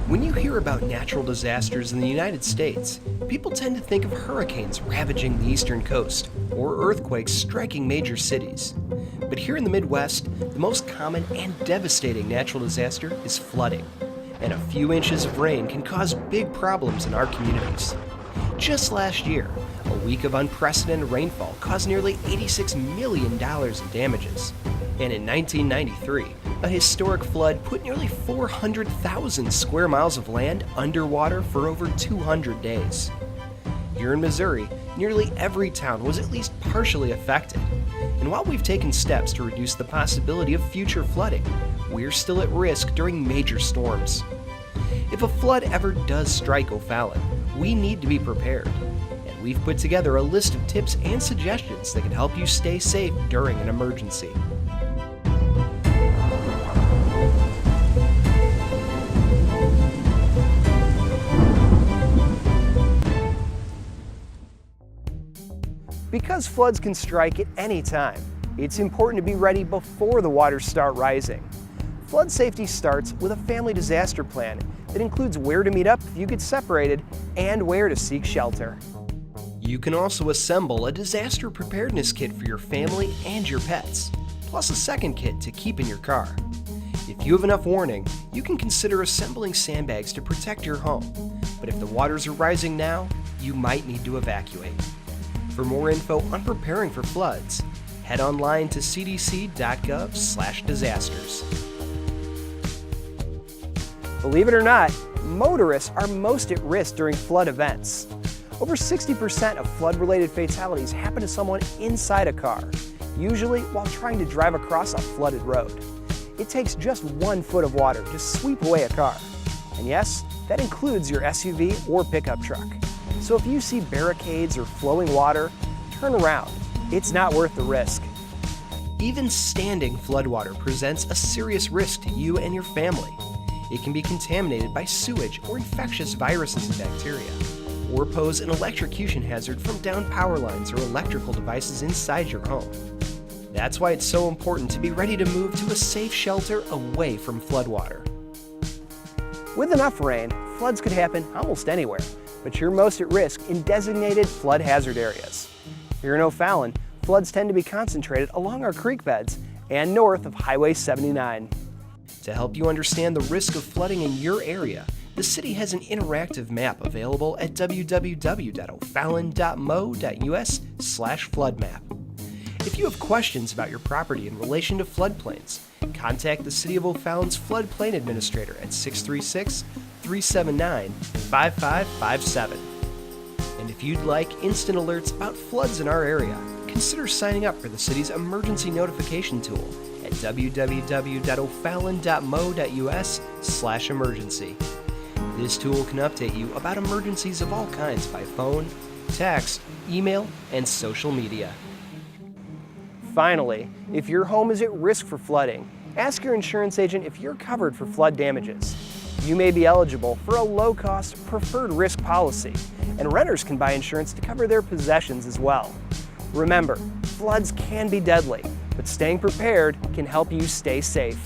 When you hear about natural disasters in the United States, people tend to think of hurricanes ravaging the eastern coast or earthquakes striking major cities. But here in the Midwest, the most common and devastating natural disaster is flooding. And a few inches of rain can cause big problems in our communities. Just last year, a week of unprecedented rainfall caused nearly $86 million in damages. And in 1993, a historic flood put nearly 400,000 square miles of land underwater for over 200 days. Here in Missouri, nearly every town was at least partially affected. And while we've taken steps to reduce the possibility of future flooding, we're still at risk during major storms. If a flood ever does strike O'Fallon, we need to be prepared. And we've put together a list of tips and suggestions that can help you stay safe during an emergency. Because floods can strike at any time, it's important to be ready before the waters start rising. Flood safety starts with a family disaster plan that includes where to meet up if you get separated and where to seek shelter. You can also assemble a disaster preparedness kit for your family and your pets, plus a second kit to keep in your car. If you have enough warning, you can consider assembling sandbags to protect your home. But if the waters are rising now, you might need to evacuate. For more info on preparing for floods, head online to cdc.gov/disasters. Believe it or not, motorists are most at risk during flood events. Over 60% of flood-related fatalities happen to someone inside a car, usually while trying to drive across a flooded road. It takes just 1 foot of water to sweep away a car. And yes, that includes your SUV or pickup truck. So if you see barricades or flowing water, turn around. It's not worth the risk. Even standing floodwater presents a serious risk to you and your family. It can be contaminated by sewage or infectious viruses and bacteria, or pose an electrocution hazard from downed power lines or electrical devices inside your home. That's why it's so important to be ready to move to a safe shelter away from floodwater. With enough rain, floods could happen almost anywhere, but you're most at risk in designated flood hazard areas. Here in O'Fallon, floods tend to be concentrated along our creek beds and north of Highway 79. To help you understand the risk of flooding in your area, the city has an interactive map available at www.ofallon.mo.us/floodmap. If you have questions about your property in relation to floodplains, contact the City of O'Fallon's Floodplain Administrator at 636-379-5557. And if you'd like instant alerts about floods in our area, consider signing up for the city's emergency notification tool at www.ofallon.mo.us/emergency. This tool can update you about emergencies of all kinds by phone, text, email, and social media. Finally, if your home is at risk for flooding, ask your insurance agent if you're covered for flood damages. You may be eligible for a low-cost preferred risk policy, and renters can buy insurance to cover their possessions as well. Remember, floods can be deadly, but staying prepared can help you stay safe.